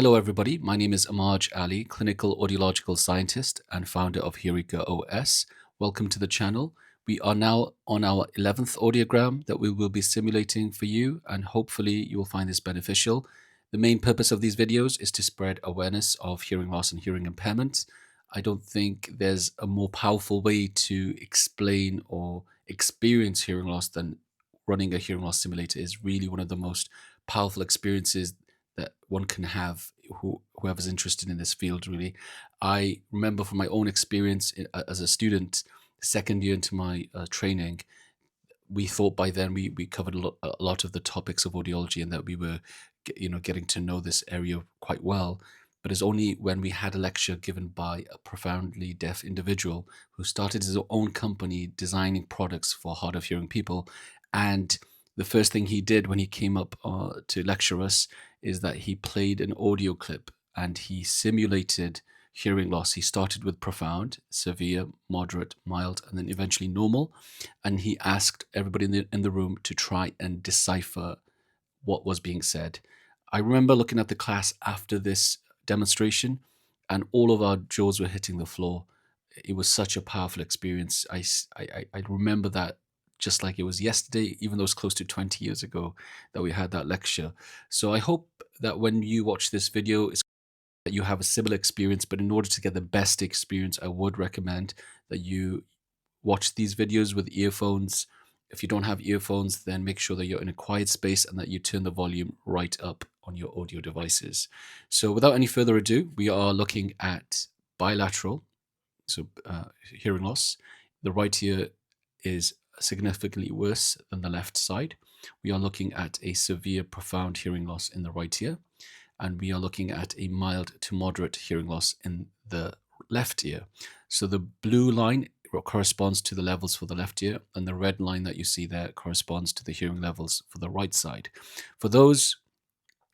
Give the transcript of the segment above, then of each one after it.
Hello, everybody. My name is Amaj Ali, clinical audiological scientist and founder of Heurica OS. Welcome to the channel. We are now on our 11th audiogram that we will be simulating for you, and hopefully you will find this beneficial. The main purpose of these videos is to spread awareness of hearing loss and hearing impairment. I don't think there's a more powerful way to explain or experience hearing loss than running a hearing loss simulator. Is really one of the most powerful experiences that one can have, whoever's interested in this field. Really, I remember from my own experience as a student, second year into my training, we thought by then we covered a lot of the topics of audiology and that we were getting to know this area quite well. But it's only when we had a lecture given by a profoundly deaf individual who started his own company designing products for hard of hearing people. And the first thing he did when he came up to lecture us is that he played an audio clip and he simulated hearing loss. He started with profound, severe, moderate, mild, and then eventually normal. And he asked everybody in the room to try and decipher what was being said. I remember looking at the class after this demonstration, and all of our jaws were hitting the floor. It was such a powerful experience. I remember that just like it was yesterday, even though it's close to 20 years ago that we had that lecture. So I hope that when you watch this video, that you have a similar experience, but in order to get the best experience, I would recommend that you watch these videos with earphones. If you don't have earphones, then make sure that you're in a quiet space and that you turn the volume right up on your audio devices. So without any further ado, we are looking at bilateral, so hearing loss. The right ear is significantly worse than the left side. We are looking at a severe, profound hearing loss in the right ear, and we are looking at a mild to moderate hearing loss in the left ear. So the blue line corresponds to the levels for the left ear, and the red line that you see there corresponds to the hearing levels for the right side. For those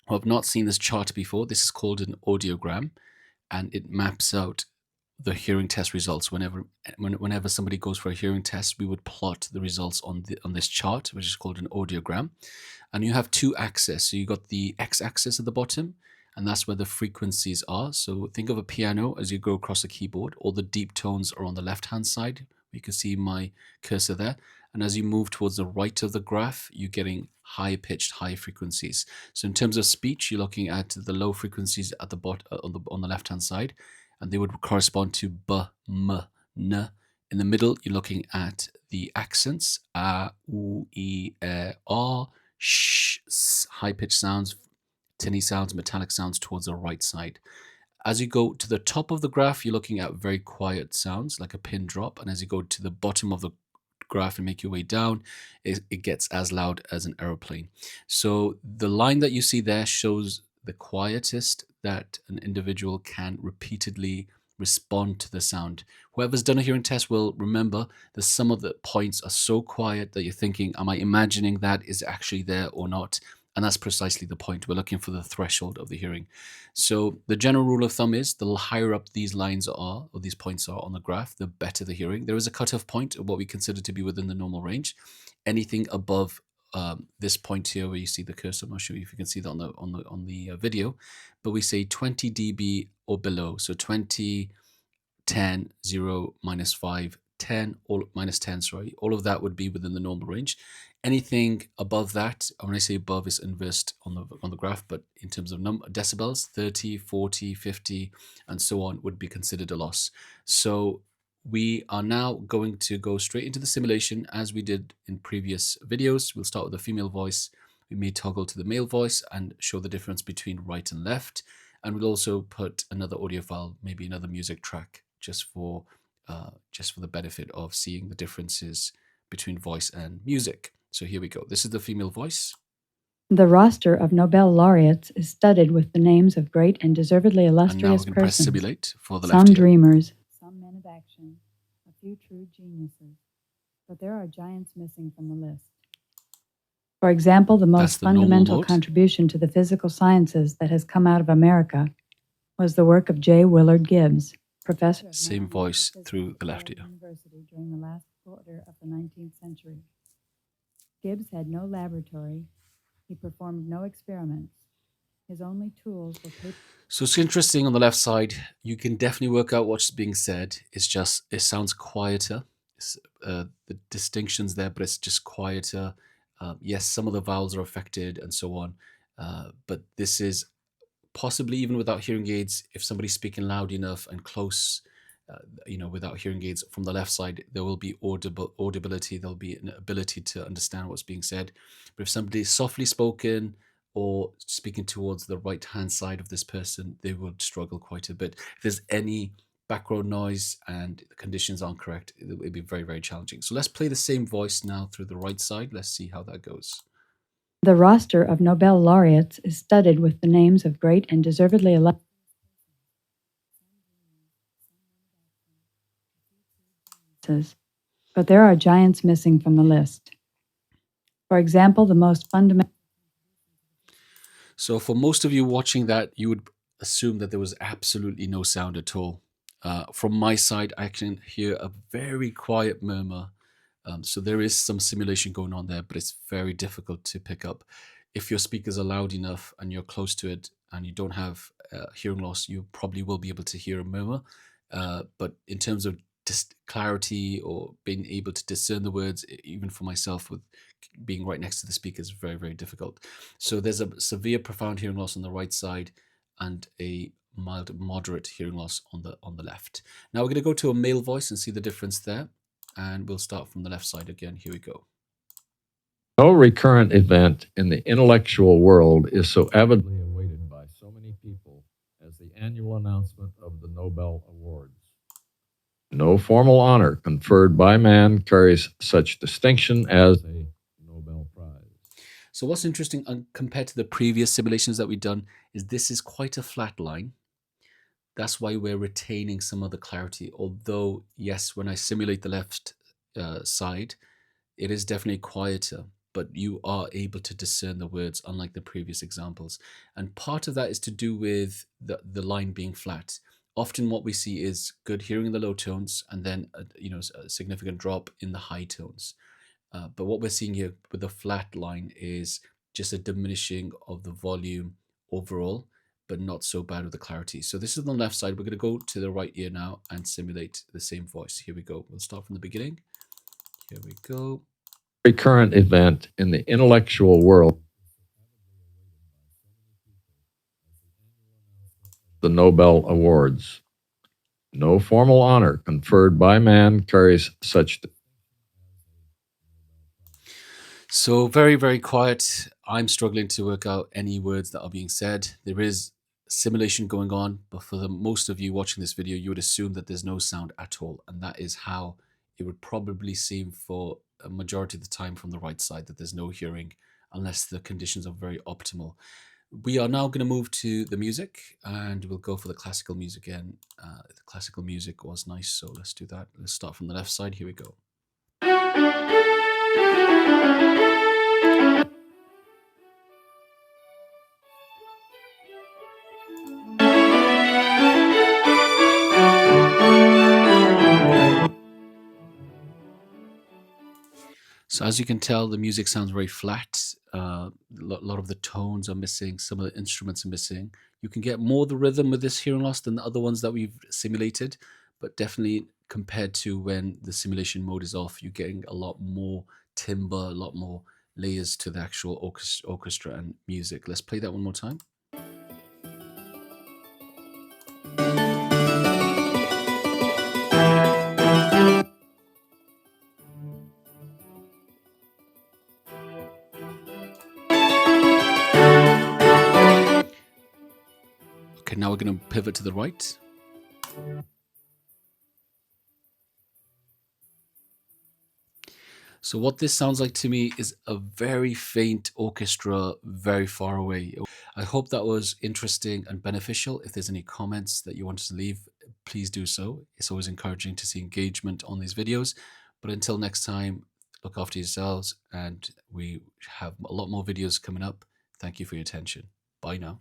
who have not seen this chart before, this is called an audiogram, and it maps out the hearing test results. Whenever somebody goes for a hearing test, we would plot the results on this chart, which is called an audiogram. And you have two axes. So you got the x-axis at the bottom, and that's where the frequencies are. So think of a piano as you go across a keyboard. All the deep tones are on the left-hand side. You can see my cursor there. And as you move towards the right of the graph, you're getting high-pitched, high frequencies. So in terms of speech, you're looking at the low frequencies at the bottom on the left-hand side, and they would correspond to b, m, n. In the middle, you're looking at the accents, a, u, e, r, sh, s, high-pitched sounds, tinny sounds, metallic sounds towards the right side. As you go to the top of the graph, you're looking at very quiet sounds like a pin drop. And as you go to the bottom of the graph and make your way down, it gets as loud as an aeroplane. So the line that you see there shows the quietest that an individual can repeatedly respond to the sound. Whoever's done a hearing test will remember that some of the points are so quiet that you're thinking, am I imagining that is actually there or not? And that's precisely the point. We're looking for the threshold of the hearing. So the general rule of thumb is the higher up these lines are, or these points are on the graph, the better the hearing. There is a cutoff point of what we consider to be within the normal range. Anything above this point here, where you see the cursor, I'm not sure if you can see that on the video, but we say 20 dB or below. So 20, 10, 0, minus 5, 10, or minus 10, sorry, all of that would be within the normal range. Anything above that, when I say above, is inversed on the graph, but in terms of decibels, 30, 40, 50, and so on would be considered a loss. So we are now going to go straight into the simulation as we did in previous videos. We'll start with the female voice. We may toggle to the male voice and show the difference between right and left. And we'll also put another audio file, maybe another music track, just for the benefit of seeing the differences between voice and music. So here we go. This is the female voice. The roster of Nobel laureates is studded with the names of great and deservedly illustrious and now press persons. simulate for the some left ear. Dreamers, some men of action, a few true geniuses. But there are giants missing from the list. For example, the most fundamental contribution to the physical sciences that has come out of America was the work of J. Willard Gibbs, professor of same voice through the left ear. University during the last quarter of the 19th century. Gibbs had no laboratory. He performed no experiments. His only tools were paper. So it's interesting on the left side, you can definitely work out what's being said. It's just, it sounds quieter. The distinctions there, but it's just quieter. Yes, some of the vowels are affected and so on. But this is possibly even without hearing aids, if somebody's speaking loud enough and close, without hearing aids from the left side, there will be audibility. There'll be an ability to understand what's being said. But if somebody is softly spoken or speaking towards the right hand side of this person, they will struggle quite a bit. If there's any background noise and the conditions aren't correct, it will be very, very challenging. So let's play the same voice now through the right side. Let's see how that goes. The roster of Nobel laureates is studded with the names of great and deservedly elected. But there are giants missing from the list. For example, the most fundamental. So for most of you watching that, you would assume that there was absolutely no sound at all. From my side, I can hear a very quiet murmur. So there is some simulation going on there, but it's very difficult to pick up. If your speakers are loud enough and you're close to it and you don't have hearing loss, you probably will be able to hear a murmur. But in terms of just clarity or being able to discern the words, even for myself with being right next to the speaker, is very, very difficult. So there's a severe profound hearing loss on the right side and a mild moderate hearing loss on the left. Now we're going to go to a male voice and see the difference there, and we'll start from the left side again. Here we go. No recurrent event in the intellectual world is so avidly awaited by so many people as the annual announcement of the Nobel Awards. No formal honor conferred by man carries such distinction as a Nobel Prize. So what's interesting compared to the previous simulations that we've done is this is quite a flat line. That's why we're retaining some of the clarity. Although, yes, when I simulate the left side, it is definitely quieter, but you are able to discern the words, unlike the previous examples. And part of that is to do with the line being flat. Often what we see is good hearing in the low tones and then a significant drop in the high tones. But what we're seeing here with the flat line is just a diminishing of the volume overall, but not so bad with the clarity. So this is on the left side. We're going to go to the right ear now and simulate the same voice. Here we go. We'll start from the beginning. Here we go. Recurrent event in the intellectual world. The Nobel Awards. No formal honor conferred by man carries such. So very, very quiet. I'm struggling to work out any words that are being said. There is simulation going on, but for the most of you watching this video, you would assume that there's no sound at all. And that is how it would probably seem for a majority of the time from the right side, that there's no hearing unless the conditions are very optimal. We are now going to move to the music and we'll go for the classical music again. The classical music was nice, so let's do that. Let's start from the left side. Here we go. So as you can tell, the music sounds very flat. A lot of the tones are missing. Some of the instruments are missing. You can get more of the rhythm with this hearing loss than the other ones that we've simulated, but definitely compared to when the simulation mode is off, you're getting a lot more timbre, a lot more layers to the actual orchestra and music. Let's play that one more time. Okay, now we're going to pivot to the right. So what this sounds like to me is a very faint orchestra very far away. I hope that was interesting and beneficial. If there's any comments that you want to leave, please do so. It's always encouraging to see engagement on these videos. But until next time, look after yourselves, and we have a lot more videos coming up. Thank you for your attention. Bye now.